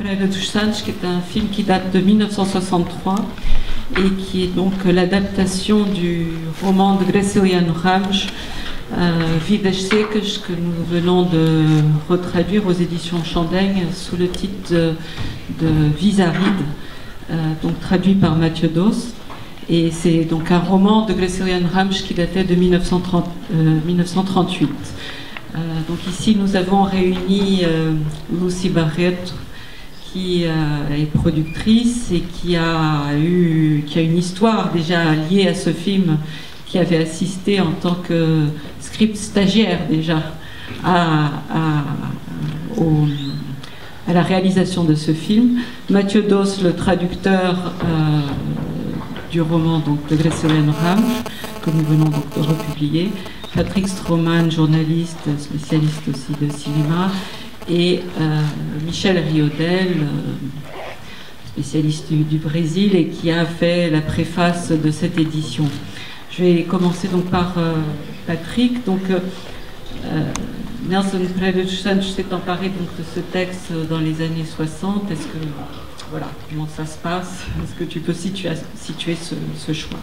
Pereira dos Santos, qui est un film qui date de 1963 et qui est donc l'adaptation du roman de Graciliano Ramos, Vidas Secas, que nous venons de retraduire aux éditions Chandaigne sous le titre de Vies arides, donc traduit par Mathieu Dos. Et c'est donc un roman de Graciliano Ramos qui datait de 1938. Donc ici nous avons réuni Lucy Barreto, qui est productrice et qui a une histoire déjà liée à ce film, qui avait assisté en tant que script stagiaire déjà à la réalisation de ce film. Mathieu Dos, le traducteur du roman donc, de Graciliano Ramos, que nous venons donc de republier. Patrick Stroman, journaliste, spécialiste aussi de cinéma, et Michel Riodel, spécialiste du Brésil, et qui a fait la préface de cette édition. Je vais commencer donc par Patrick. Donc, Nelson Pereira dos Santos s'est emparé donc de ce texte dans les années 60. Est-ce que, voilà, comment ça se passe? Est-ce que tu peux situer ce choix?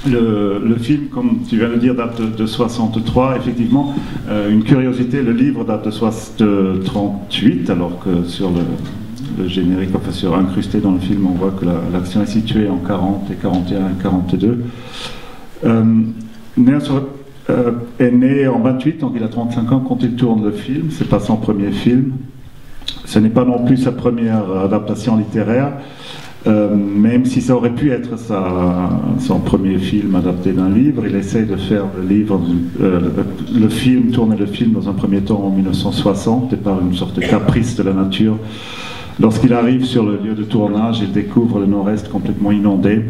Le film, comme tu viens de dire, date de 63. Effectivement, une curiosité, le livre date de 38, alors que sur le générique, enfin sur incrusté dans le film, on voit que l'action est située en 40 et 41 et 42. Nelson est né en 28, donc il a 35 ans quand il tourne le film. C'est pas son premier film. Ce n'est pas non plus sa première adaptation littéraire. Même si ça aurait pu être son premier film adapté d'un livre, il essaie de faire tourner le film dans un premier temps en 1960, et par une sorte de caprice de la nature. Lorsqu'il arrive sur le lieu de tournage, il découvre le nord-est complètement inondé.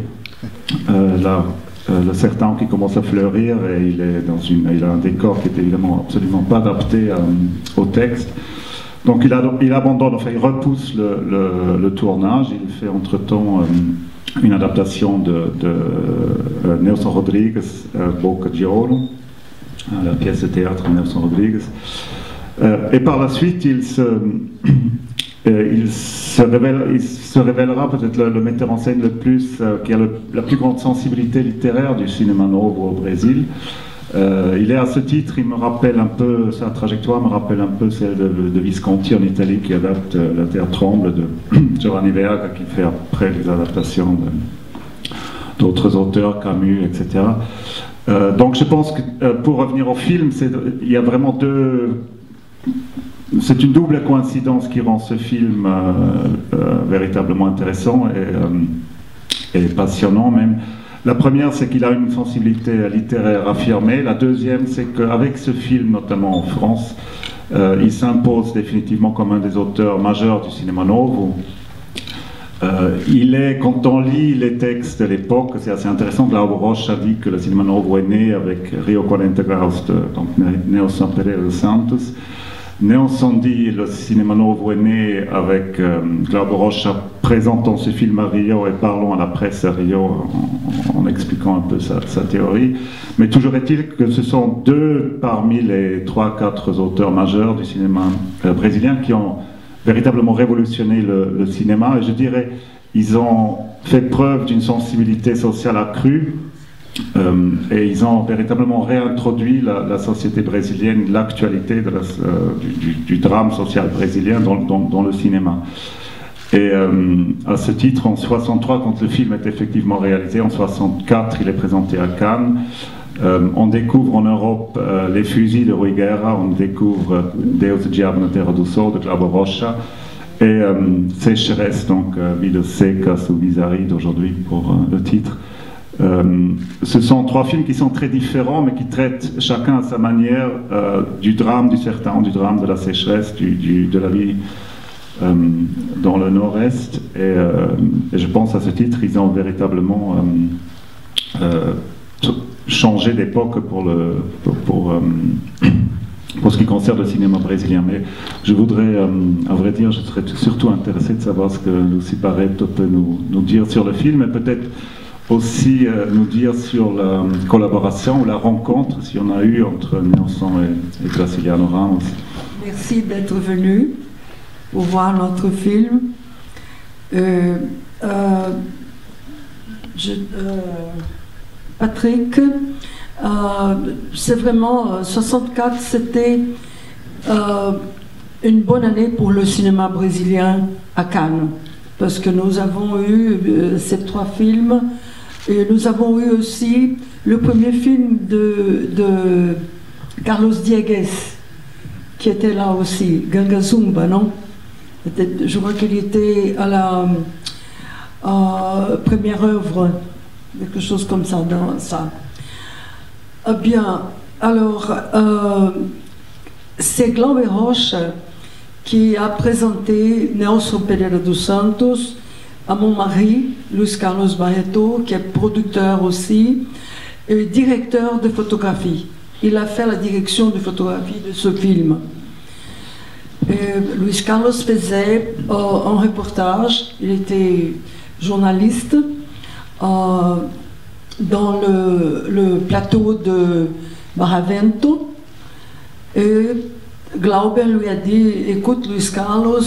Le sertan qui commence à fleurir, et il a un décor qui est évidemment absolument pas adapté au texte. Donc il abandonne, enfin il repousse le tournage. Il fait entre-temps une adaptation de Nelson Rodrigues, Boca de Ouro, la pièce de théâtre de Nelson Rodrigues. Et par la suite, il se révélera peut-être le metteur en scène qui a la plus grande sensibilité littéraire du cinéma novo au Brésil. Il est à ce titre, il me rappelle un peu, sa trajectoire me rappelle un peu celle de Visconti en Italie, qui adapte La Terre tremble de Giovanni Verga, qui fait après les adaptations d'autres auteurs, Camus, etc. Donc je pense que pour revenir au film, il y a vraiment c'est une double coïncidence qui rend ce film véritablement intéressant et passionnant même. La première, c'est qu'il a une sensibilité littéraire affirmée. La deuxième, c'est qu'avec ce film, notamment en France, il s'impose définitivement comme un des auteurs majeurs du cinéma novo. Quand on lit les textes de l'époque, c'est assez intéressant. Glauber Rocha dit que le cinéma novo est né avec Rio 40 Graus, donc Nelson Pereira dos Santos. Nelson dit le cinéma novo est né avec Glauber Rocha présentant ce film à Rio et parlant à la presse à Rio en expliquant un peu sa théorie. Mais toujours est-il que ce sont deux parmi les 3-4 auteurs majeurs du cinéma brésilien qui ont véritablement révolutionné le cinéma. Et je dirais, ils ont fait preuve d'une sensibilité sociale accrue. Et ils ont véritablement réintroduit la société brésilienne, l'actualité du drame social brésilien dans le cinéma. Et à ce titre, en 63, quand le film est effectivement réalisé, en 64, il est présenté à Cannes. On découvre en Europe Les Fusils de Rui Guerra, on découvre Deus Diabo na Terra do Sol de Glauber Rocha, et Sécheresse, donc Vidas Secas ou Vies arides aujourd'hui pour le titre. Ce sont trois films qui sont très différents, mais qui traitent chacun à sa manière du drame du sertan, du drame de la sécheresse, de la vie dans le nord-est. Et je pense à ce titre, ils ont véritablement changé d'époque pour ce qui concerne le cinéma brésilien. Mais je voudrais, à vrai dire, je serais surtout intéressé de savoir ce que Lucy Barreto peut nous dire sur le film, et peut-être aussi nous dire sur la collaboration ou la rencontre, si on a eu, entre Nelson et Graciliano Ramos. merci d'être venu pour voir notre film. Patrick, c'est vraiment 64, c'était une bonne année pour le cinéma brésilien à Cannes, parce que nous avons eu ces 3 films, et nous avons eu aussi le premier film de Carlos Diegues, qui était là aussi, Ganga Zumba, non? Je crois qu'il était à la première œuvre, quelque chose comme ça, dans ça. Bien, alors, c'est Glauber Rocha qui a présenté Nelson Pereira dos Santos à mon mari, Luis Carlos Barreto, qui est producteur aussi, et directeur de photographie. Il a fait la direction de photographie de ce film. Luis Carlos faisait un reportage, il était journaliste dans le plateau de Barravento, et Glauber lui a dit: écoute Luis Carlos,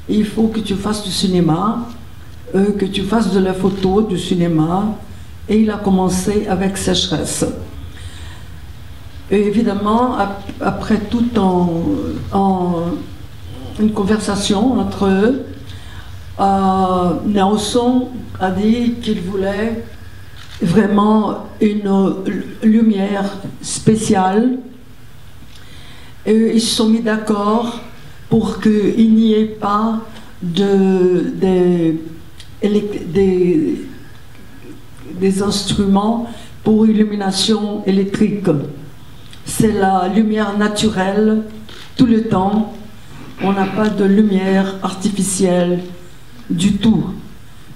il faut que tu fasses du cinéma, que tu fasses de la photo, du cinéma. Et il a commencé avec Sécheresse. Et évidemment, après tout une conversation entre eux, Nelson a dit qu'il voulait vraiment une lumière spéciale. Et ils se sont mis d'accord pour qu'il n'y ait pas des instruments pour illumination électrique. C'est la lumière naturelle tout le temps. On n'a pas de lumière artificielle du tout.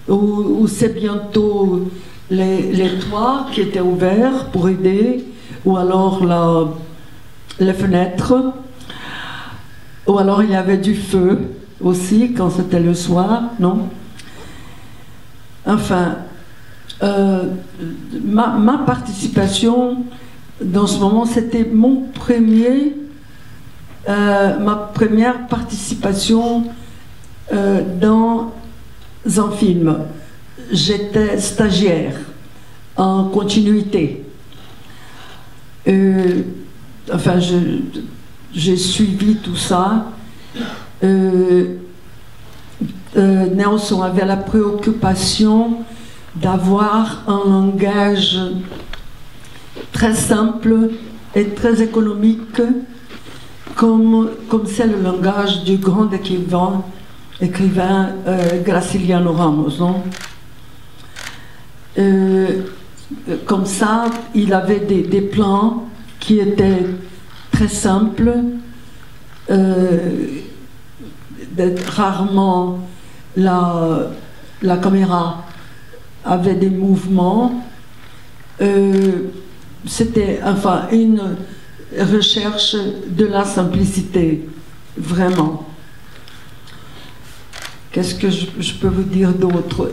Ou c'est bientôt les toits qui étaient ouverts pour aider, ou alors les fenêtres, ou alors il y avait du feu aussi quand c'était le soir, non? Enfin, ma participation dans ce moment, c'était ma première participation dans un film. J'étais stagiaire en continuité. Enfin, j'ai suivi tout ça. Nelson avait la préoccupation d'avoir un langage très simple et très économique, comme c'est le langage du grand écrivain Graciliano Ramos, non? Comme ça, il avait des plans qui étaient très simples, rarement la caméra avait des mouvements. C'était enfin une recherche de la simplicité, vraiment. Qu'est-ce que je peux vous dire d'autre?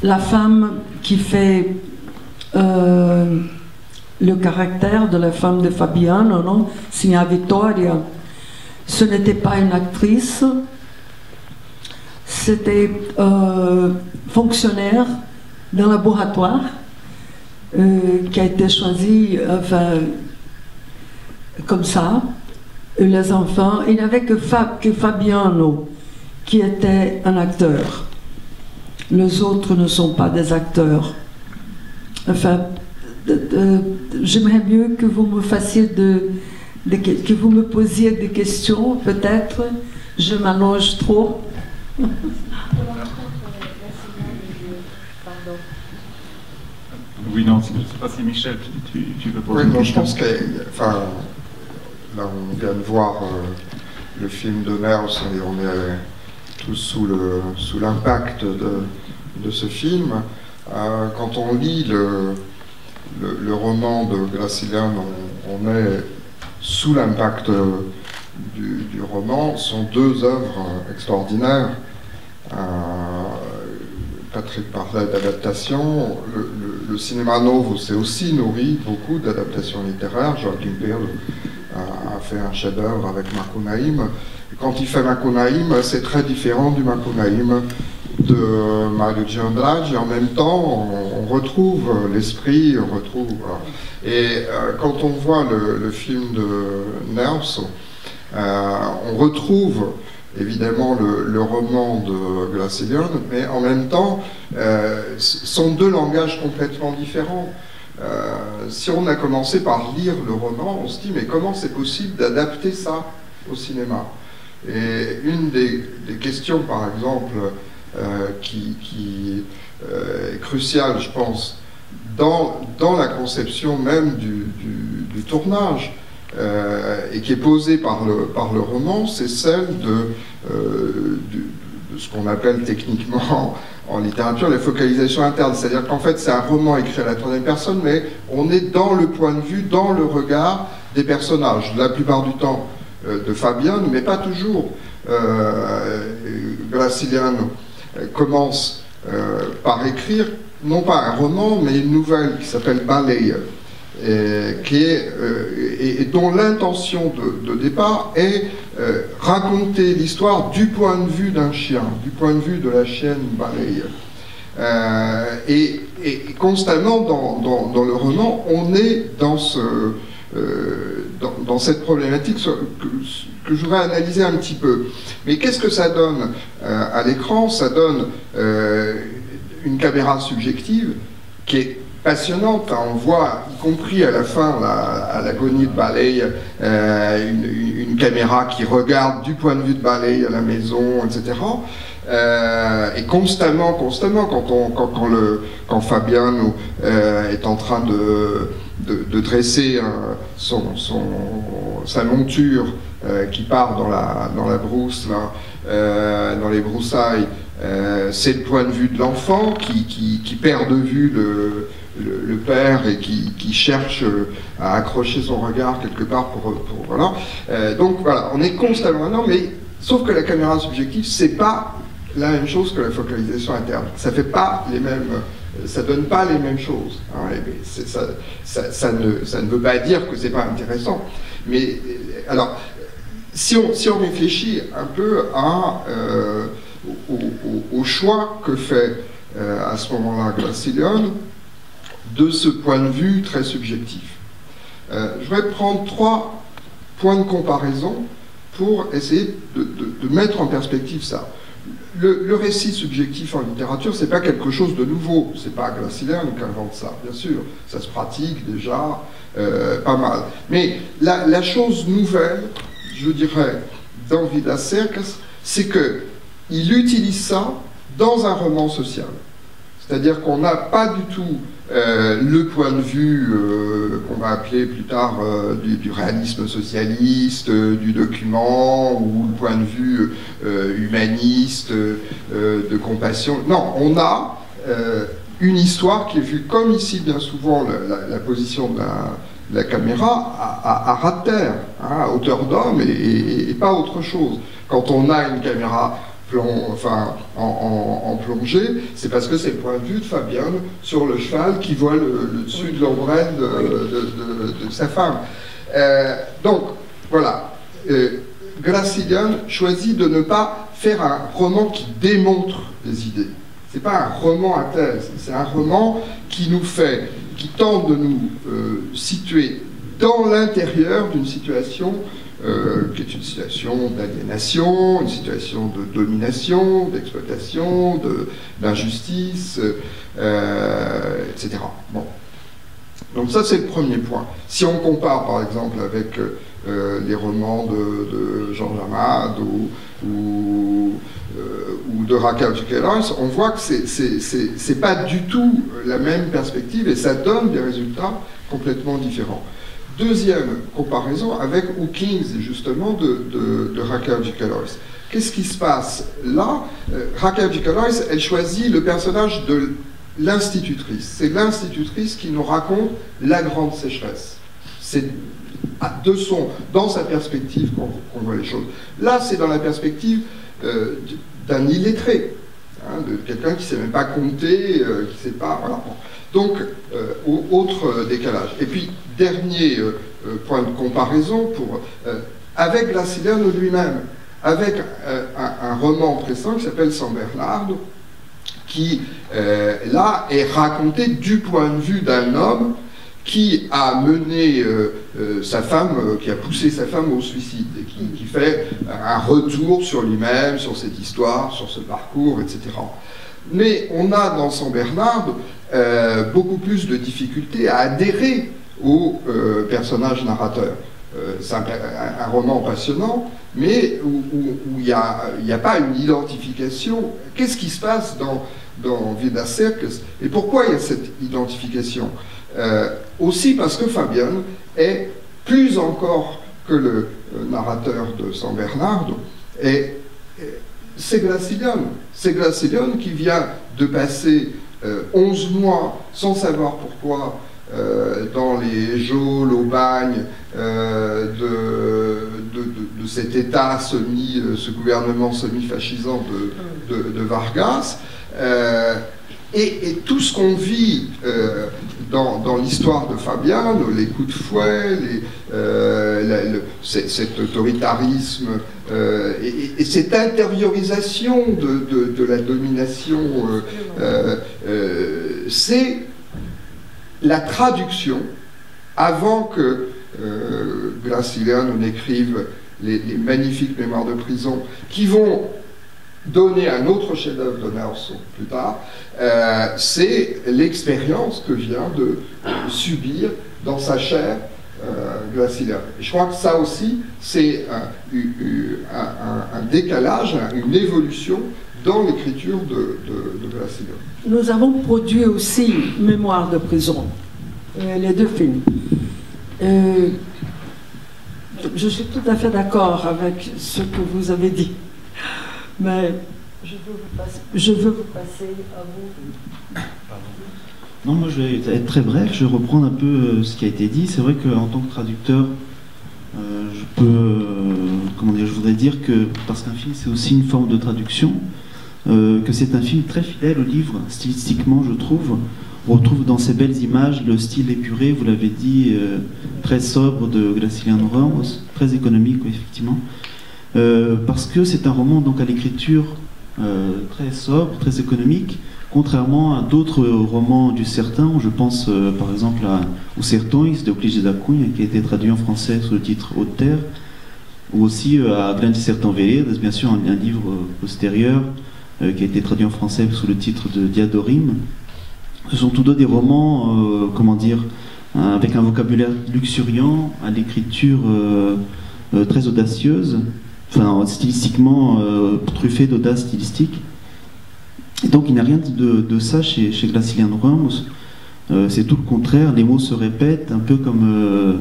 La femme qui fait le caractère de la femme de Fabiano, non? Signora Vittoria, ce n'était pas une actrice, c'était fonctionnaire d'un laboratoire qui a été choisi, enfin, comme ça. Les enfants, il n'y avait que Fabiano qui était un acteur. Les autres ne sont pas des acteurs. Enfin, j'aimerais mieux que vous me fassiez que vous me posiez des questions, peut-être. Je m'allonge trop. Oui, non, je ne sais pas si Michel, tu veux poser une question. Je pense que, enfin, là on vient de voir le film de Nelson et on est tous sous l'impact de ce film. Quand on lit le roman de Graciliano, on est sous l'impact du roman. Ce sont deux œuvres extraordinaires. Patrick parlait d'adaptation. Le cinéma novo s'est aussi nourri beaucoup d'adaptations littéraires. Joachim Pirl fait un chef-d'œuvre avec Macunaíma. Et quand il fait Macunaíma, c'est très différent du Macunaíma de Mário de Andrade, et en même temps, on retrouve l'esprit, on retrouve... Voilà. Et quand on voit le film de Nelson, on retrouve évidemment le roman de Gracilian, mais en même temps, sont deux langages complètement différents. Si on a commencé par lire le roman, on se dit, mais comment c'est possible d'adapter ça au cinéma? Et une des questions, par exemple, qui est cruciale, je pense, dans la conception même du tournage, et qui est posée par le roman, c'est celle de ce qu'on appelle techniquement en littérature la focalisation interne. C'est-à-dire qu'en fait, c'est un roman écrit à la troisième personne, mais on est dans le point de vue, dans le regard des personnages. La plupart du temps de Fabian, mais pas toujours. Graciliano commence par écrire, non pas un roman, mais une nouvelle qui s'appelle Baleia, et dont l'intention de départ est raconter l'histoire du point de vue d'un chien, du point de vue de la chienne Baleia. Et constamment dans le roman, on est dans cette problématique que je voudrais analyser un petit peu. Mais qu'est-ce que ça donne à l'écran? Ça donne une caméra subjective qui est passionnante. On voit, y compris à la fin, à l'agonie de Baleia, une caméra qui regarde du point de vue de Baleia à la maison, etc. Et constamment, quand Fabiano est en train de dresser sa monture qui part dans la brousse, là, dans les broussailles, c'est le point de vue de l'enfant qui perd de vue le père et qui cherche à accrocher son regard quelque part pour voilà. Donc voilà, on est constamment là, mais sauf que la caméra subjective, c'est pas la même chose que la focalisation interne. Ça fait pas les mêmes, ça donne pas les mêmes choses. Hein, ça ne veut pas dire que c'est pas intéressant. Mais alors, si on réfléchit un peu au choix que fait à ce moment-là Gracilian de ce point de vue très subjectif. Je vais prendre 3 points de comparaison pour essayer de mettre en perspective ça. Le récit subjectif en littérature, c'est pas quelque chose de nouveau, c'est pas Gracilian qui invente ça, bien sûr, ça se pratique déjà pas mal. Mais la chose nouvelle, je dirais, dans Vidas Cercas, c'est qu'il utilise ça dans un roman social. C'est-à-dire qu'on n'a pas du tout le point de vue qu'on va appeler plus tard du réalisme socialiste, du document, ou le point de vue humaniste, de compassion. Non, on a une histoire qui est vue comme ici, bien souvent, la position de la caméra à ras de terre, hein, à hauteur d'homme et pas autre chose. Quand on a une caméra en plongée, c'est parce que c'est le point de vue de Fabian sur le cheval qui voit le dessus de l'ombrelle de sa femme. Donc, voilà. Gracilian choisit de ne pas faire un roman qui démontre des idées. C'est pas un roman à thèse, c'est un roman qui tente de nous situer dans l'intérieur d'une situation qui est une situation d'aliénation, une situation de domination, d'exploitation, d'injustice, etc. Bon. Donc ça, c'est le premier point. Si on compare, par exemple, avec les romans de Georges Amade ou de Raquel Duqueiroz, on voit que c'est pas du tout la même perspective et ça donne des résultats complètement différents. Deuxième comparaison avec Hawkins, justement, de Raquel Duqueiroz. Qu'est-ce qui se passe là? Raquel Duqueiroz, elle choisit le personnage de l'institutrice. C'est l'institutrice qui nous raconte la grande sécheresse. C'est dans sa perspective qu'on voit les choses. Là, c'est dans la perspective d'un illettré, hein, de quelqu'un qui ne sait même pas compter, qui ne sait pas... Voilà. Donc, autre décalage. Et puis, dernier point de comparaison avec Graciliano lui-même, avec un roman précédent qui s'appelle San Bernardo, qui là est raconté du point de vue d'un homme qui a mené sa femme, qui a poussé sa femme au suicide, et qui fait un retour sur lui-même, sur cette histoire, sur ce parcours, etc. Mais on a dans San Bernardo beaucoup plus de difficultés à adhérer au personnage narrateur. C'est un roman passionnant, mais où il n'y a pas une identification. Qu'est-ce qui se passe dans Vidas Cercas et pourquoi il y a cette identification? Aussi parce que Fabian est, plus encore que le narrateur de San Bernardo, c'est Graciliano. C'est Graciliano qui vient de passer 11 mois sans savoir pourquoi dans les geôles, au bagne de cet État ce gouvernement semi-fascisant de Vargas. Et tout ce qu'on vit dans l'histoire de Fabiano, les coups de fouet, cet autoritarisme et cette intériorisation de la domination, c'est la traduction, avant que Graciliano n'écrive les magnifiques mémoires de prison, qui vont donner un autre chef-d'œuvre de Nelson plus tard, c'est l'expérience que vient de subir dans sa chair Graciliano. Et je crois que ça aussi, c'est un décalage, une évolution dans l'écriture de Graciliano. Nous avons produit aussi Mémoires de prison, les deux films. Je suis tout à fait d'accord avec ce que vous avez dit. Mais je veux vous passer à vous. Non, moi je vais être très bref, je vais reprendre un peu ce qui a été dit. C'est vrai qu'en tant que traducteur, je voudrais dire que, parce qu'un film c'est aussi une forme de traduction, que c'est un film très fidèle au livre, stylistiquement je trouve. On retrouve dans ces belles images le style épuré, vous l'avez dit, très sobre de Graciliano Ramos, très économique, oui, effectivement. Parce que c'est un roman donc à l'écriture très sobre, très économique, contrairement à d'autres romans du Sertão. Je pense par exemple à Os Sertões de Euclides da Cunha, qui a été traduit en français sous le titre Haute Terre, ou aussi à Grande Sertão Veredas, bien sûr un livre postérieur qui a été traduit en français sous le titre de Diadorim. Ce sont tous deux des romans, avec un vocabulaire luxuriant, à l'écriture très audacieuse, enfin stylistiquement truffé d'audace stylistique. Et donc il n'y a rien de ça chez Graciliano Ramos. C'est tout le contraire, les mots se répètent, un peu comme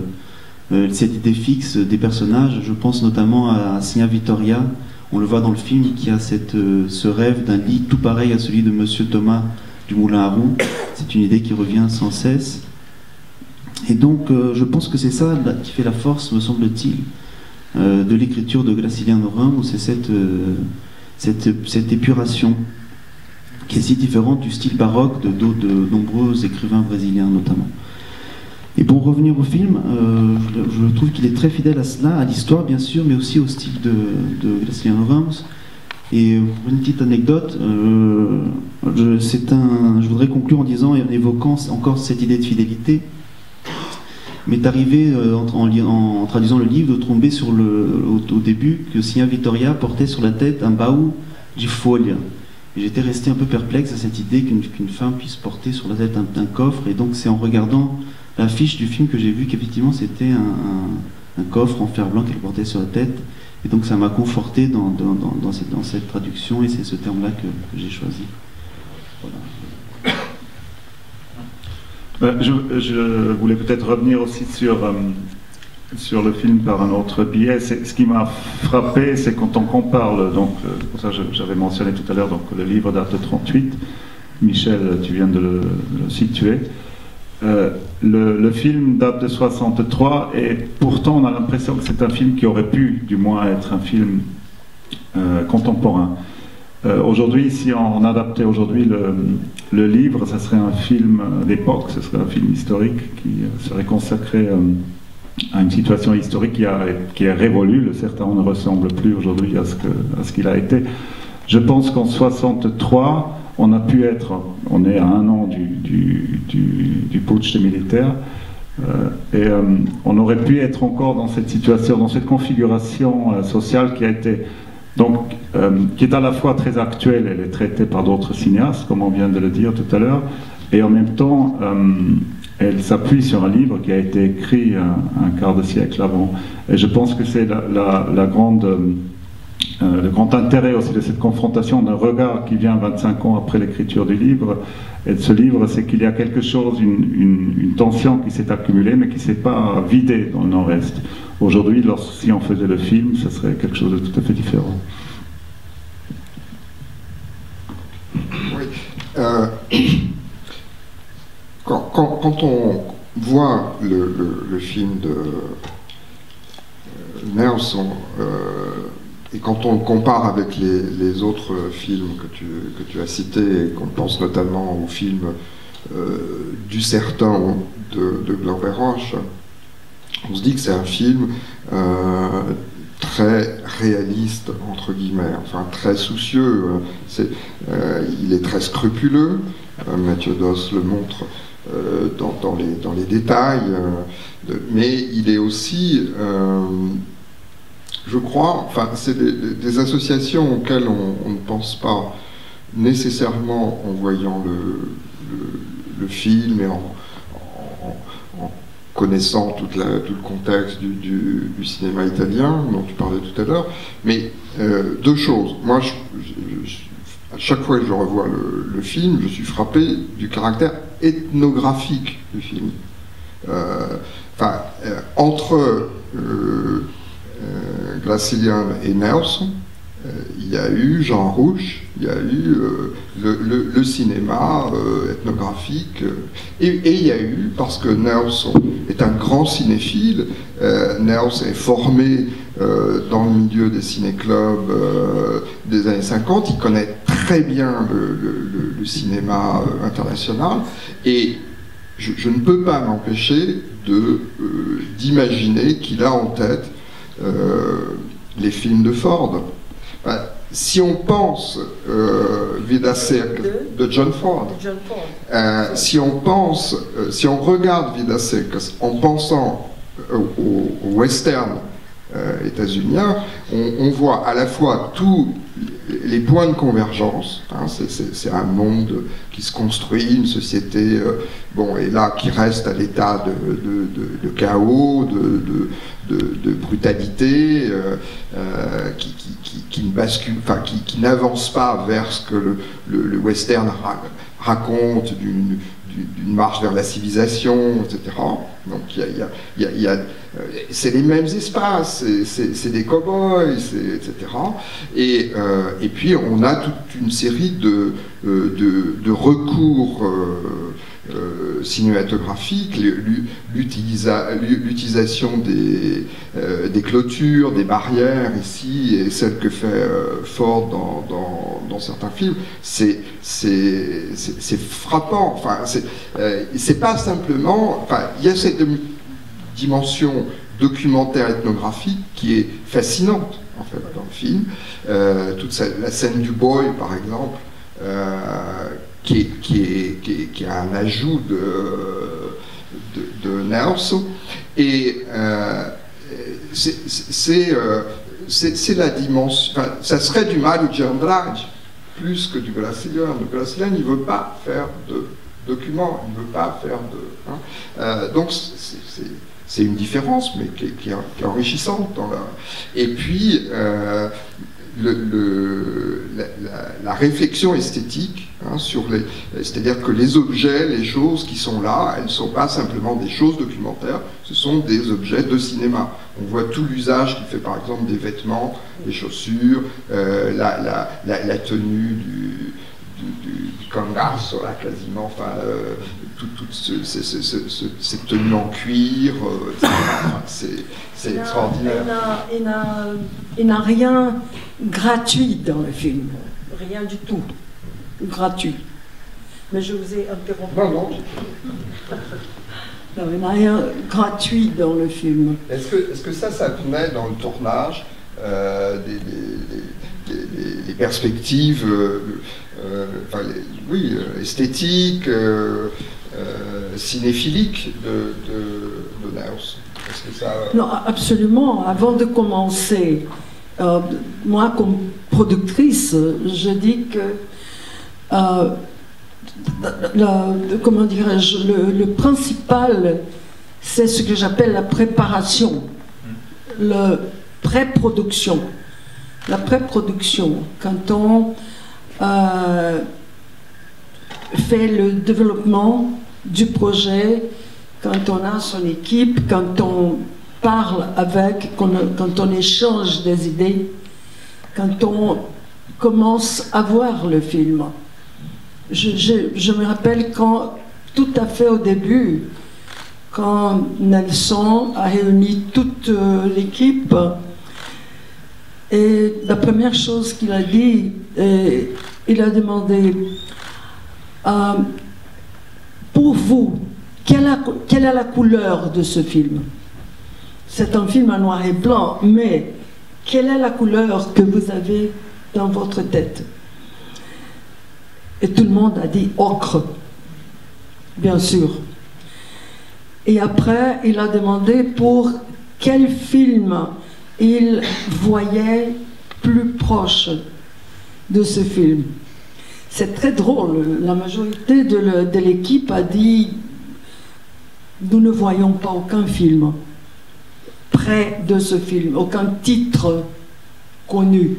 cette idée fixe des personnages. Je pense notamment à Signa Vittoria, on le voit dans le film, qui a ce rêve d'un lit tout pareil à celui de Monsieur Thomas du Moulin à Roux. C'est une idée qui revient sans cesse. Et donc je pense que c'est ça qui fait la force, me semble-t-il, de l'écriture de Graciliano Ramos, c'est cette épuration qui est si différente du style baroque de nombreux écrivains brésiliens notamment. Et pour revenir au film, je trouve qu'il est très fidèle à cela, à l'histoire bien sûr, mais aussi au style de Graciliano Ramos. Et pour une petite anecdote, je voudrais conclure en disant, et en évoquant encore cette idée de fidélité. M'est arrivé, en traduisant le livre, de tomber au début que Signa Vittoria portait sur la tête un baú de folha. J'étais resté un peu perplexe à cette idée qu'une femme puisse porter sur la tête un coffre, et donc c'est en regardant l'affiche du film que j'ai vu qu'effectivement c'était un coffre en fer blanc qu'elle portait sur la tête, et donc ça m'a conforté dans cette traduction, et c'est ce terme-là que j'ai choisi. Voilà. Je voulais peut-être revenir aussi sur le film par un autre biais. Ce qui m'a frappé, c'est quand on compare, donc pour ça j'avais mentionné tout à l'heure, donc le livre date de 1938, Michel, tu viens de le situer. Le film date de 1963, et pourtant on a l'impression que c'est un film qui aurait pu, du moins, être un film contemporain. Aujourd'hui, si on adaptait aujourd'hui le livre, ça serait un film d'époque, ce serait un film historique qui serait consacré une situation historique qui est révolue. Le Certain ne ressemble plus aujourd'hui à ce qu'il a été. Je pense qu'en 63, on est à 1 an du putsch des militaires, et on aurait pu être encore dans cette situation, dans cette configuration sociale qui a été, donc, qui est à la fois très actuelle, elle est traitée par d'autres cinéastes, comme on vient de le dire tout à l'heure, et en même temps, elle s'appuie sur un livre qui a été écrit un quart de siècle avant. Et je pense que c'est le grand intérêt aussi de cette confrontation d'un regard qui vient 25 ans après l'écriture du livre, et de ce livre, c'est qu'il y a quelque chose, une tension qui s'est accumulée, mais qui ne s'est pas vidée dans le Nord-Est. Aujourd'hui, si on faisait le film, ce serait quelque chose de tout à fait différent. Oui. Quand on voit le film de Nelson, et quand on le compare avec les autres films que tu as cités, et qu'on pense notamment au film du Certain de Glover Roche, on se dit que c'est un film très réaliste, entre guillemets, enfin très soucieux. Il est très scrupuleux, Mathieu Doss le montre dans les détails, mais il est aussi... je crois, enfin, c'est des associations auxquelles on ne pense pas nécessairement en voyant le film et en connaissant tout le contexte du cinéma italien dont tu parlais tout à l'heure. Mais 2 choses. Moi, à chaque fois que je revois le film, je suis frappé du caractère ethnographique du film. Entre Gracilian et Nelson, il y a eu Jean Rouch, il y a eu le cinéma ethnographique, et il y a eu, parce que Nelson est un grand cinéphile, Nelson est formé dans le milieu des ciné-clubs des années 50, il connaît très bien le cinéma international, et je ne peux pas m'empêcher d'imaginer qu'il a en tête les films de Ford. Si on pense Vidas Secas de John Ford, si on regarde Vidas Secas en pensant au western états-unien, on voit à la fois tous les points de convergence. Hein, c'est un monde qui se construit, une société et là qui reste à l'état de chaos, de brutalité, qui ne bascule, qui n'avance pas vers ce que le western raconte d'une marche vers la civilisation, etc. Donc c'est les mêmes espaces, c'est des cow-boys, etc. Et puis on a toute une série de recours cinématographiques, l'utilisation des clôtures, des barrières ici, et celle que fait Ford dans certains films, c'est frappant. Enfin, c'est pas simplement... Enfin, il y a cette dimension documentaire ethnographique qui est fascinante, en fait, dans le film. Toute la scène du boy, par exemple, qui est un ajout de Nelson, et c'est la dimension... Enfin, ça serait du Mario Andrade plus que du Gracilian. Le Gracilian, il ne veut pas faire de documents, il ne veut pas faire de... donc c'est une différence, mais qui est enrichissante dans la... Et puis la réflexion esthétique, hein, c'est-à-dire que les objets, les choses qui sont là, elles ne sont pas simplement des choses documentaires, ce sont des objets de cinéma. On voit tout l'usage qu'il fait, par exemple, des vêtements, des chaussures, la tenue du cangasso, là, quasiment, enfin, toute cette tenue en cuir, c'est extraordinaire. Il n'a rien gratuit dans le film, rien du tout gratuit. Mais je vous ai interrompu. Non. Non, il n'y a rien gratuit dans le film. Est-ce que ça venait dans le tournage, les perspectives esthétiques, cinéphiliques de Naus? Est-ce que ça... Non, absolument. Avant de commencer, moi, comme productrice, je dis que comment dirais-je, le principal, c'est ce que j'appelle la préparation, la pré-production. La pré-production, quand on fait le développement du projet, quand on a son équipe, quand on parle avec, quand on échange des idées, quand on commence à voir le film. Je me rappelle quand, tout à fait au début, quand Nelson a réuni toute l'équipe, et la première chose qu'il a dit, il a demandé pour vous, quelle est la couleur de ce film? C'est un film en noir et blanc, mais quelle est la couleur que vous avez dans votre tête? Et tout le monde a dit ocre, bien sûr. Et après, il a demandé pour quel film il voyait plus proche de ce film. C'est très drôle. La majorité de l'équipe a dit nous ne voyons pas aucun film près de ce film, aucun titre connu.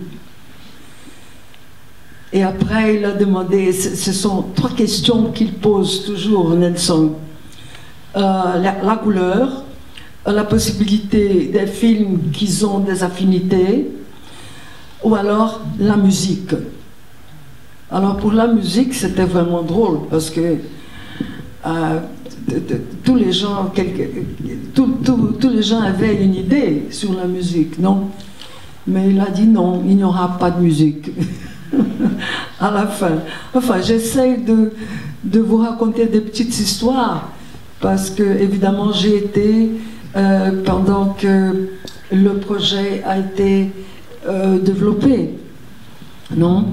Et après, il a demandé, ce sont 3 questions qu'il pose toujours, Nelson. La couleur, la possibilité des films qui ont des affinités, ou alors la musique. Alors pour la musique, c'était vraiment drôle, parce que tous les gens, tous les gens avaient une idée sur la musique, non? Mais il a dit non, il n'y aura pas de musique. À la fin. Enfin, j'essaie de vous raconter des petites histoires, parce que, évidemment, j'ai été, pendant que le projet a été développé, non?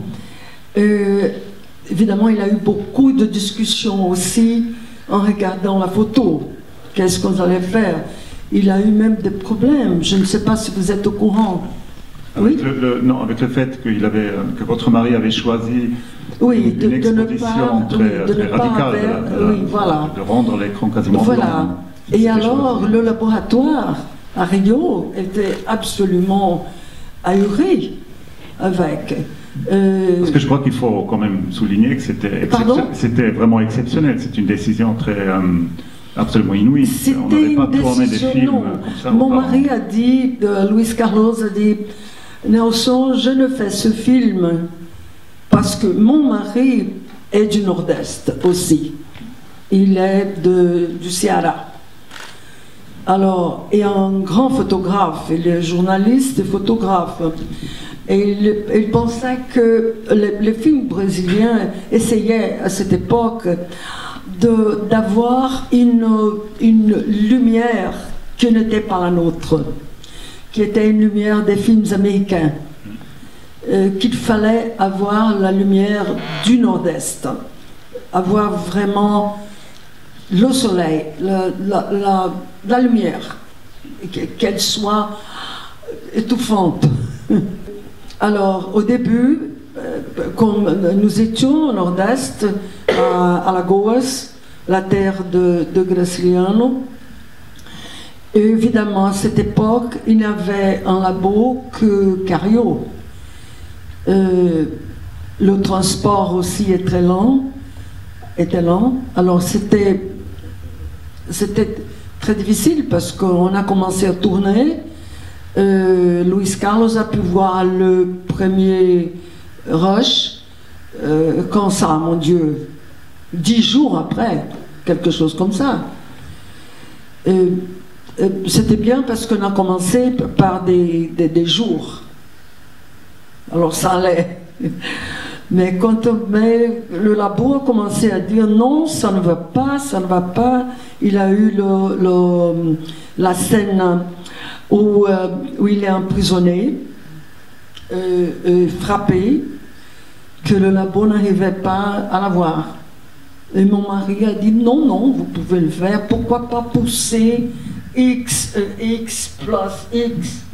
Évidemment, il y a eu beaucoup de discussions aussi en regardant la photo. Qu'est-ce qu'on allait faire? Il y a eu même des problèmes. Je ne sais pas si vous êtes au courant. Avec, oui? Non, avec le fait que votre mari avait choisi oui, une exposition très radicale, de rendre l'écran quasiment blanc. Et alors, le laboratoire à Rio était absolument ahuri avec. Parce que je crois qu'il faut quand même souligner que c'était vraiment exceptionnel. C'est une décision absolument inouïe. On n'avait pas tourné des films comme ça. Mon mari a dit, Luis Carlos a dit, Nelson, je ne fais ce film parce que mon mari est du Nord-Est aussi. Il est du Ceará. Alors, et un grand photographe, il est journaliste et photographe. Et il pensait que les films brésiliens essayaient à cette époque d'avoir une lumière qui n'était pas la nôtre, qui était une lumière des films américains, qu'il fallait avoir la lumière du Nord-Est, avoir vraiment le soleil, la lumière, qu'elle soit étouffante. Alors, au début, comme nous étions au Nord-Est, à Alagoas, la terre de Graciliano, et évidemment, à cette époque, il n'y avait un labo que Cario. Le transport aussi est très lent, était lent. Alors, c'était très difficile parce qu'on a commencé à tourner. Luis Carlos a pu voir le premier rush, quand ça, mon Dieu, 10 jours après, quelque chose comme ça. C'était bien parce qu'on a commencé par des jours. Alors ça allait. Mais mais le labo a commencé à dire non, ça ne va pas, ça ne va pas. Il a eu la scène où il est emprisonné, frappé, que le labo n'arrivait pas à l'avoir. Et mon mari a dit non, non, vous pouvez le faire, pourquoi pas pousser X plus X,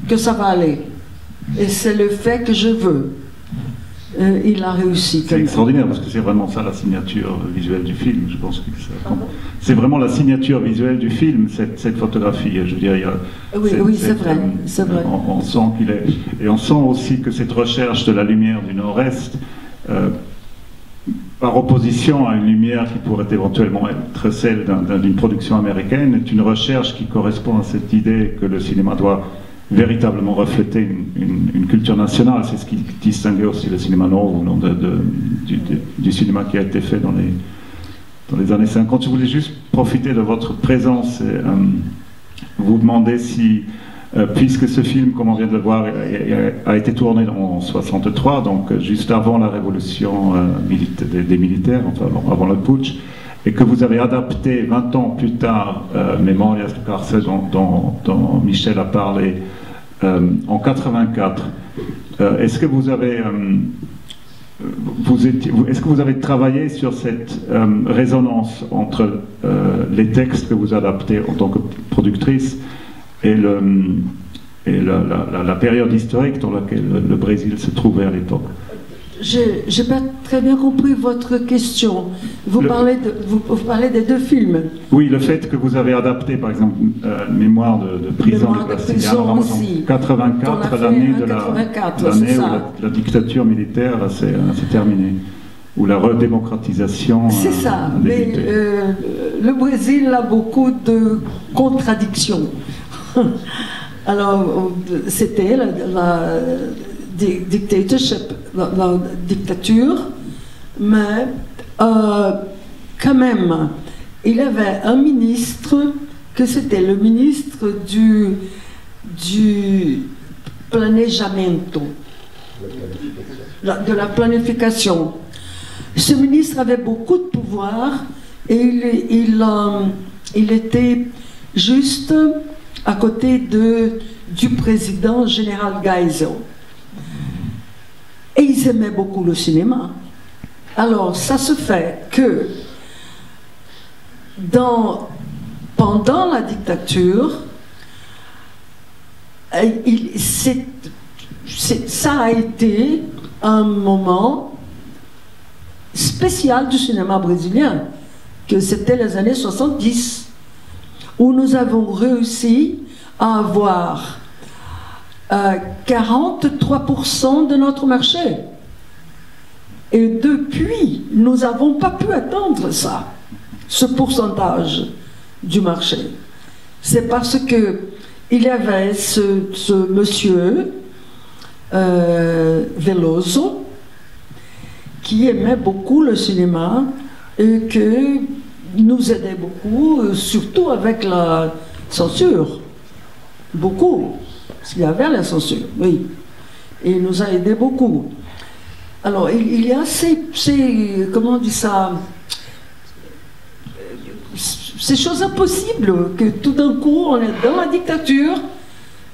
que ça va aller. Et c'est le fait que je veux. Il a réussi. C'est extraordinaire parce que c'est vraiment ça la signature visuelle du film. Je pense que c'est vraiment la signature visuelle du film, cette photographie. Je veux dire, oui, c'est vrai. C'est vrai. On sent qu'il est, et on sent aussi que cette recherche de la lumière du Nord-Est, par opposition à une lumière qui pourrait éventuellement être celle d'une production américaine, est une recherche qui correspond à cette idée que le cinéma doit véritablement refléter une culture nationale. C'est ce qui distinguait aussi le cinéma noir du cinéma qui a été fait dans les années 50. Je voulais juste profiter de votre présence et vous demander si, puisque ce film, comme on vient de le voir, a été tourné en 63, donc juste avant la révolution des militaires, enfin avant le putsch, et que vous avez adapté 20 ans plus tard Memorias de Cárcel dont Michel a parlé en 84. Est-ce que vous avez est-ce que vous avez travaillé sur cette résonance entre les textes que vous adaptez en tant que productrice et la période historique dans laquelle le Brésil se trouvait à l'époque? J'ai pas très bien compris votre question. Vous parlez des deux films. Oui, le fait que vous avez adapté, par exemple, Mémoire de prison de Graciliano Ramos en 84, l'année où la dictature militaire s'est terminée, où la redémocratisation. C'est ça, mais le Brésil a beaucoup de contradictions. Alors, c'était la dictatorship, la dictature, mais quand même, il y avait un ministre, que c'était le ministre du planejamento, de la planification. Ce ministre avait beaucoup de pouvoir et il était juste à côté du président général Geisel. Et ils aimaient beaucoup le cinéma. Alors, ça se fait que pendant la dictature, ça a été un moment spécial du cinéma brésilien, que c'était les années 70, où nous avons réussi à avoir 43% de notre marché. Et depuis, nous n'avons pas pu atteindre ça, ce pourcentage du marché. C'est parce que il y avait ce monsieur Veloso qui aimait beaucoup le cinéma et qui nous aidait beaucoup, surtout avec la censure. Beaucoup. Parce qu'il y avait la censure, oui. Et il nous a aidé beaucoup. Alors, il y a comment on dit ça, ces choses impossibles, que tout d'un coup, on est dans la dictature,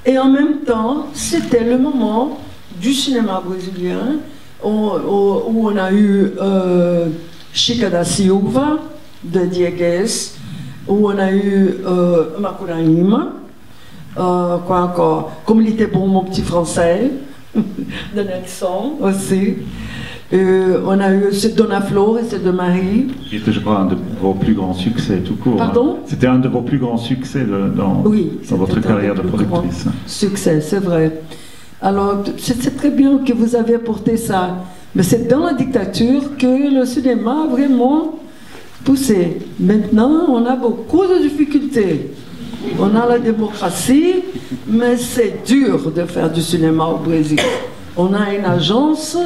et en même temps, c'était le moment du cinéma brésilien, où on a eu Chica da Silva, de Diegues, où on a eu Macunaíma, quoi encore, comme il était bon mon petit français, de Nelson aussi. On a eu ce Dona Flor et ce de Marie. Qui était, je crois, un de vos plus grands succès tout court. Pardon? C'était un de vos plus grands succès dans votre carrière de productrice. Succès, c'est vrai. Alors, c'est très bien que vous avez apporté ça. Mais c'est dans la dictature que le cinéma a vraiment poussé. Maintenant, on a beaucoup de difficultés. On a la démocratie, mais c'est dur de faire du cinéma au Brésil. On a une agence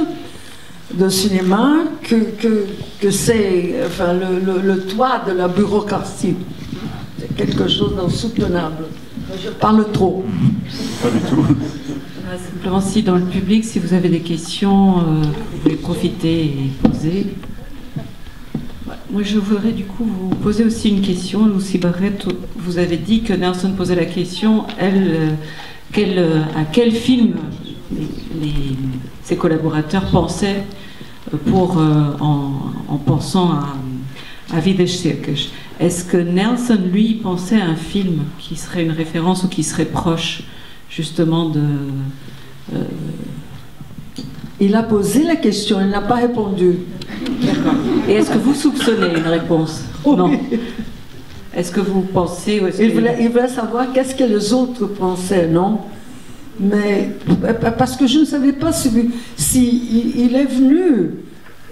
de cinéma que c'est enfin, le toit de la bureaucratie. C'est quelque chose d'insoutenable. Je parle trop. pas du tout. Simplement, si dans le public, si vous avez des questions, vous pouvez profiter et poser. Moi, je voudrais du coup vous poser aussi une question. Lucy Barrett, vous avez dit que Nelson posait la question, à quel film ses collaborateurs pensaient en pensant à Vidas Secas. Est-ce que Nelson, lui, pensait à un film qui serait une référence ou qui serait proche justement de... Il a posé la question, il n'a pas répondu. D'accord. Et est-ce que vous soupçonnez une réponse? Non. Est-ce que vous pensez... Il voulait savoir qu'est-ce que les autres pensaient, non? Mais parce que je ne savais pas si il est venu...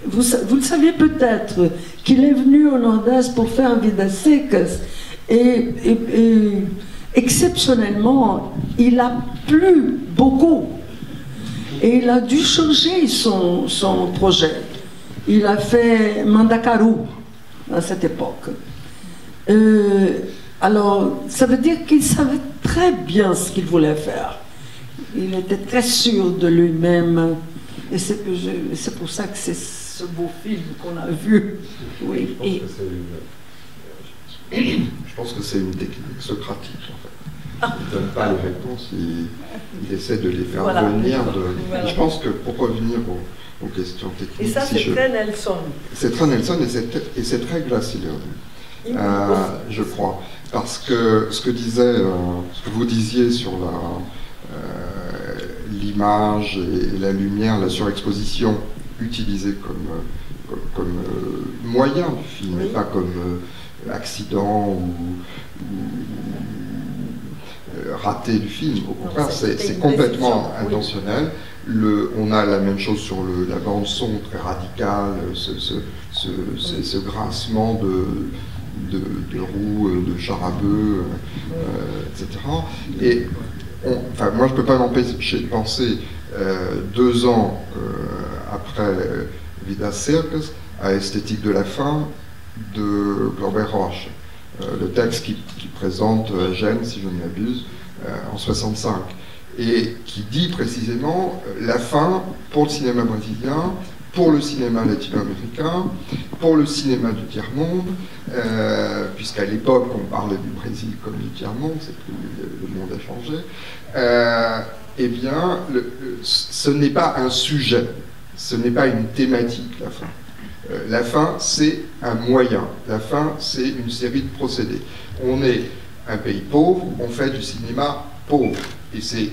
Vous le saviez peut-être, qu'il est venu au Nord-Est pour faire Vidas Secas et exceptionnellement, il a plu beaucoup. Et il a dû changer son projet. Il a fait Mandacaru à cette époque. Alors, ça veut dire qu'il savait très bien ce qu'il voulait faire. Il était très sûr de lui-même. Et c'est pour ça que c'est ce beau film qu'on a vu. Oui. Je pense que c'est une technique socratique, en fait. Il ne donne pas les réponses, il essaie de les faire venir. Je pense que pour revenir aux questions techniques... Et ça, c'est très Nelson. C'est très Nelson et c'est très Gracilian, je crois. Parce que ce que vous disiez sur l'image et la lumière, la surexposition utilisée comme moyen du film, et pas comme accident ou raté du film. Au contraire, c'est complètement intentionnel. On a la même chose sur la bande son très radicale, ce grincement de roues, de char à bœuf, etc. Et moi, je ne peux pas m'empêcher de penser 2 ans après Vidas Secas à Esthétique de la fin de Glover Roche. Le texte qui présente Gênes, si je ne m'abuse, en 65, et qui dit précisément la fin pour le cinéma brésilien, pour le cinéma latino-américain, pour le cinéma du tiers-monde, puisqu'à l'époque on parlait du Brésil comme du tiers-monde, c'est que le monde a changé, eh bien, ce n'est pas un sujet, ce n'est pas une thématique, la fin. La fin, c'est un moyen. La fin, c'est une série de procédés. On est un pays pauvre, on fait du cinéma pauvre. Et c'est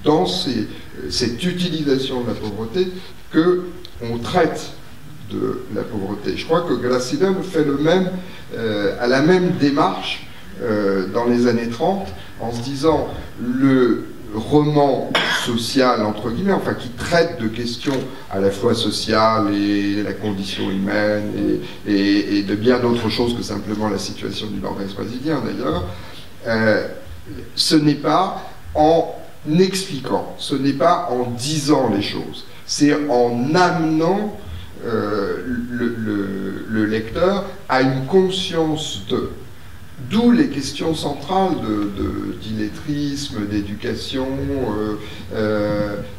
dans cette utilisation de la pauvreté qu'on traite de la pauvreté. Je crois que Gracilian fait a la même démarche dans les années 30, en se disant le roman social, entre guillemets, enfin qui traite de questions à la fois sociales et la condition humaine et de bien d'autres choses que simplement la situation du nord-est brésilien d'ailleurs, ce n'est pas en expliquant, ce n'est pas en disant les choses, c'est en amenant le lecteur à une conscience de... D'où les questions centrales d'illettrisme, d'éducation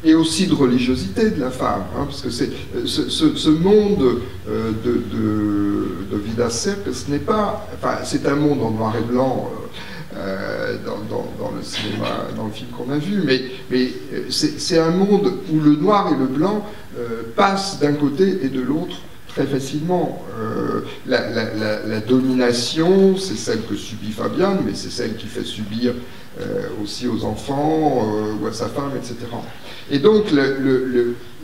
et aussi de religiosité de la femme, hein, parce que c'est ce monde de Vidas Secas, ce n'est pas, enfin, c'est un monde en noir et blanc dans le cinéma, dans le film qu'on a vu, mais c'est un monde où le noir et le blanc passent d'un côté et de l'autre très facilement. La domination, c'est celle que subit Fabian, mais c'est celle qui fait subir aussi aux enfants ou à sa femme, etc. Et donc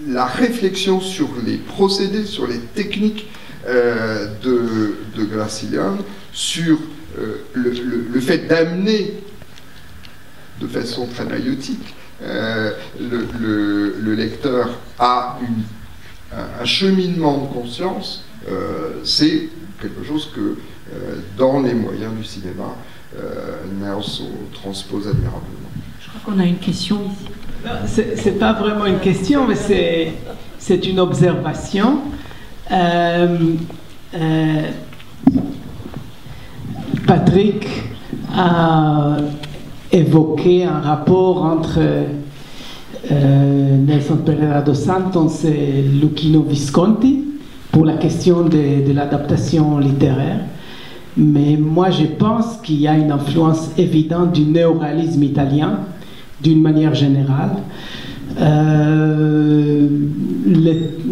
la réflexion sur les procédés, sur les techniques de Gracilian, sur le fait d'amener de façon très maïotique le lecteur à un cheminement de conscience, c'est quelque chose que, dans les moyens du cinéma, Nelson transpose admirablement. Je crois qu'on a une question ici. C'est pas vraiment une question, mais c'est une observation. Patrick a évoqué un rapport entre Nelson Pereira dos Santos et Luchino Visconti pour la question de l'adaptation littéraire. Mais moi, je pense qu'il y a une influence évidente du néoréalisme italien, d'une manière générale.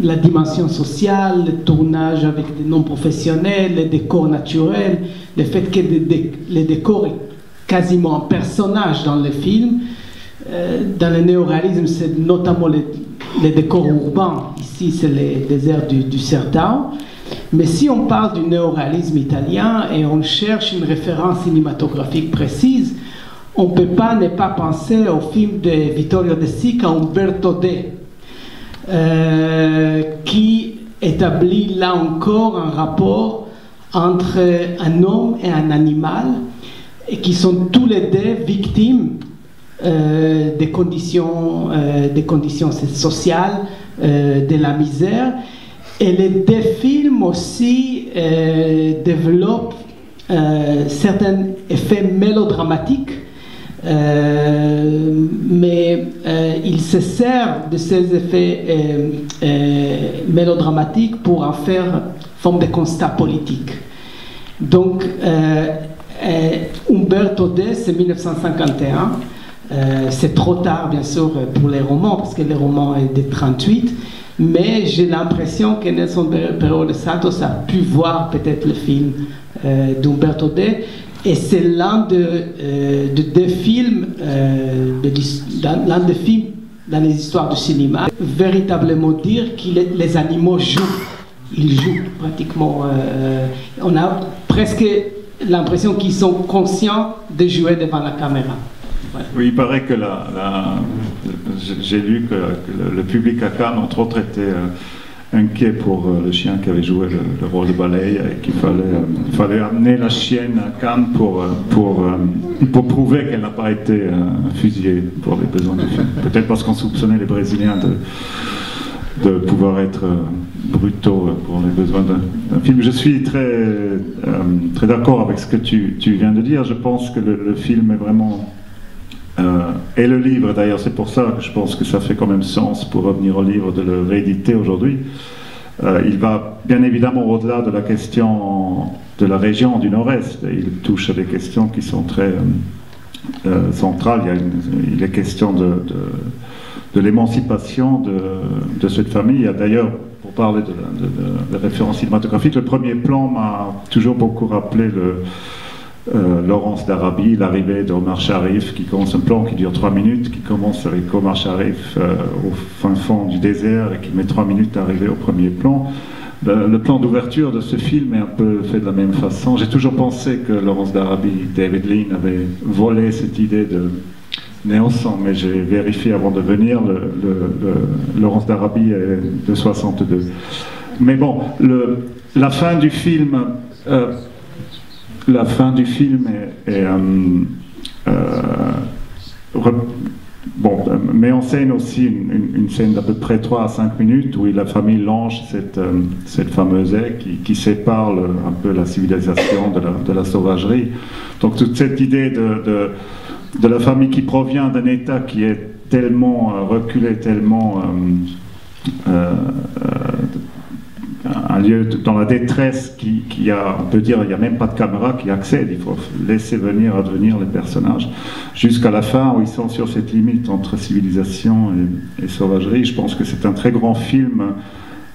La dimension sociale, le tournage avec des non-professionnels, les décors naturels, le fait que les décors est quasiment un personnage dans le film. Dans le néoréalisme, c'est notamment les décors urbains. Ici, c'est les déserts du Sertão. Mais si on parle du néoréalisme italien et on cherche une référence cinématographique précise, on ne peut pas ne pas penser au film de Vittorio De Sica, Umberto D, qui établit là encore un rapport entre un homme et un animal, et qui sont tous les deux victimes des conditions sociales, de la misère. Et les deux films aussi développent certains effets mélodramatiques, mais ils se servent de ces effets mélodramatiques pour en faire forme de constat politique. Donc, Umberto D, c'est 1951. C'est trop tard, bien sûr, pour les romans, parce que les romans sont de 1938. Mais j'ai l'impression que Nelson Pereira dos Santos a pu voir peut-être le film d'Umberto D. Et c'est l'un des films, l'un des films dans les histoires du cinéma, véritablement dire que les animaux jouent. Ils jouent pratiquement. On a presque l'impression qu'ils sont conscients de jouer devant la caméra. Ouais. Oui, il paraît que j'ai lu que le public à Cannes, entre autres, était inquiet pour le chien qui avait joué le rôle de Baleille, et qu'il fallait amener la chienne à Cannes pour prouver qu'elle n'a pas été fusillée pour les besoins du film. Peut-être parce qu'on soupçonnait les Brésiliens de pouvoir être brutaux pour les besoins d'un film. Je suis très d'accord avec ce que tu viens de dire. Je pense que le film est vraiment... et le livre, d'ailleurs, c'est pour ça que je pense que ça fait quand même sens, pour revenir au livre, de le rééditer aujourd'hui. Il va bien évidemment au-delà de la question de la région du Nord-Est. Il touche à des questions qui sont très centrales. Il est question de l'émancipation de cette famille. Il y a d'ailleurs, pour parler de références cinématographiques, le premier plan m'a toujours beaucoup rappelé Laurence d'Arabie, l'arrivée d'Omar Sharif, qui commence un plan qui dure 3 minutes, qui commence avec Omar Sharif au fin fond du désert et qui met 3 minutes à arriver au premier plan. Le plan d'ouverture de ce film est un peu fait de la même façon. J'ai toujours pensé que Laurence d'Arabie, David Lean, avait volé cette idée de Nelson, mais j'ai vérifié avant de venir, Laurence d'Arabie est de 62. Mais bon, la fin du film... La fin du film met en scène aussi une scène d'à peu près 3 à 5 minutes où la famille longe cette fameuse haie qui sépare un peu la civilisation de la sauvagerie. Donc toute cette idée de la famille qui provient d'un État qui est tellement reculé, tellement... un lieu dans la détresse qui a, on peut dire, il n'y a même pas de caméra qui accède, il faut laisser venir advenir les personnages jusqu'à la fin où ils sont sur cette limite entre civilisation et sauvagerie. Je pense que c'est un très grand film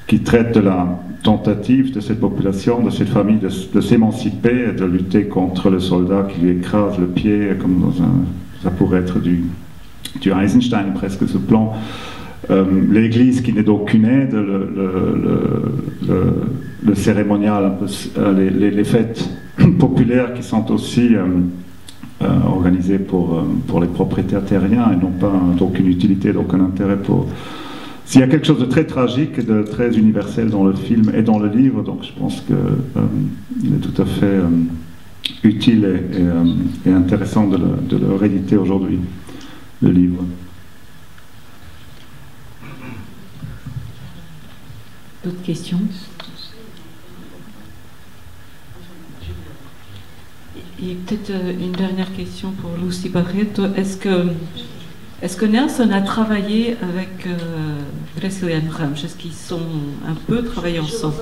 qui traite de la tentative de cette population, de cette famille de s'émanciper et de lutter contre le soldat qui lui écrase le pied, comme ça pourrait être du Eisenstein presque, ce plan. L'église qui n'est donc qu'une aide, le cérémonial, un peu, les fêtes populaires qui sont aussi organisées pour les propriétaires terriens et non pas donc une utilité, donc un intérêt pour... S'il y a quelque chose de très tragique et de très universel dans le film et dans le livre, donc je pense qu'il est tout à fait utile et intéressant de le rééditer aujourd'hui, le livre. D'autres questions? Et peut-être une dernière question pour Lucy Barreto. Est-ce que Nelson a travaillé avec Graciliano Ramos? Est-ce qu'ils sont un peu travaillé ensemble?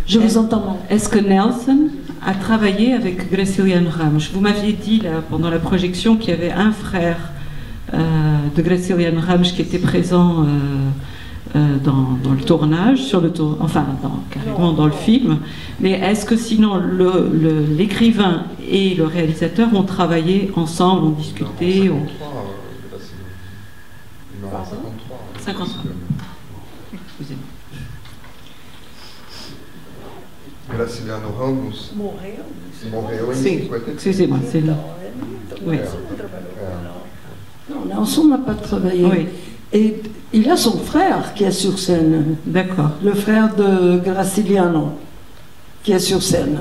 Je vous entends mal. Est-ce que Nelson a travaillé avec Graciliano Ramos? Vous m'aviez dit là, pendant la projection qu'il y avait un frère de Graciliano Ramos qui était présent dans le tournage, carrément dans le film. Mais est-ce que sinon l'écrivain et le réalisateur ont travaillé ensemble, ont discuté? Non, 53. 53. Excusez-moi. Graciliano Ramos. Morreu Sì, em 53. excusez-moi, c'est là. Oui. Non, Nelson n'a pas travaillé. Oui. Et il a son frère qui est sur scène. D'accord. Le frère de Graciliano qui est sur scène.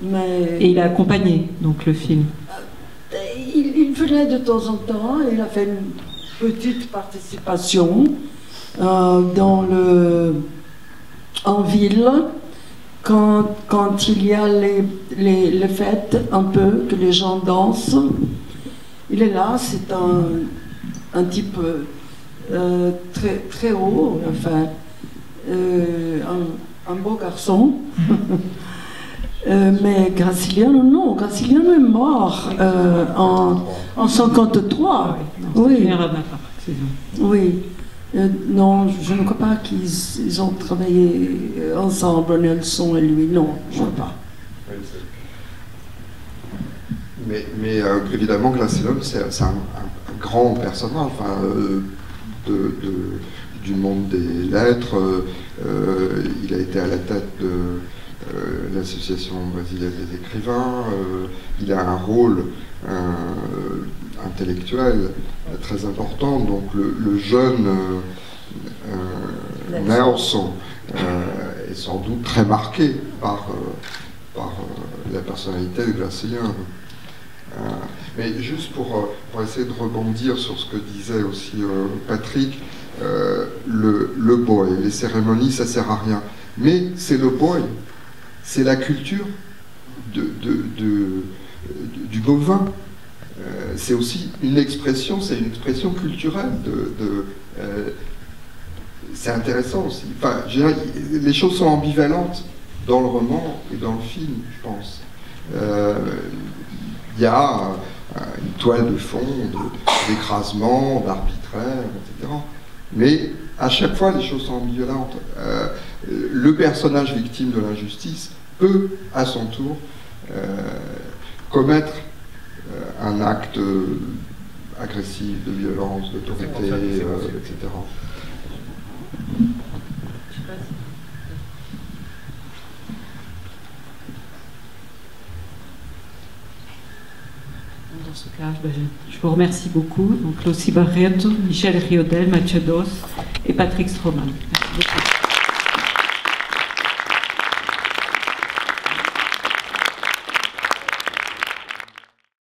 Mais Et il a accompagné donc le film. il venait de temps en temps, il a fait une petite participation en ville quand il y a les fêtes un peu, que les gens dansent. Il est là, c'est un type très, très haut, enfin, un beau garçon. Mais Graciliano, non, Graciliano est mort en 53. Oui. Oui. Non, je ne crois pas qu'ils ont travaillé ensemble, Nelson et lui. Non, je ne crois pas. Mais évidemment, Graciliano, c'est un grand personnage du monde des lettres. Il a été à la tête de l'Association brésilienne des écrivains. Il a un rôle intellectuel très important. Donc le jeune Nelson est sans doute très marqué par la personnalité de Graciliano. Mais juste pour essayer de rebondir sur ce que disait aussi Patrick, le boy, les cérémonies, ça sert à rien. Mais c'est le boy, c'est la culture du bovin. C'est aussi une expression, c'est une expression culturelle. C'est intéressant aussi. Enfin, je dirais, les choses sont ambivalentes dans le roman et dans le film, je pense. Il y a une toile de fond d'écrasement, d'arbitraire, etc. Mais à chaque fois, les choses sont ambivalentes. Le personnage victime de l'injustice peut, à son tour, commettre un acte agressif, de violence, d'autorité, etc. Dans ce cas, je vous remercie beaucoup. Donc, Lucy Barreto, Michel Riodel, Mathieu Dos et Patrick Stroman. Merci beaucoup.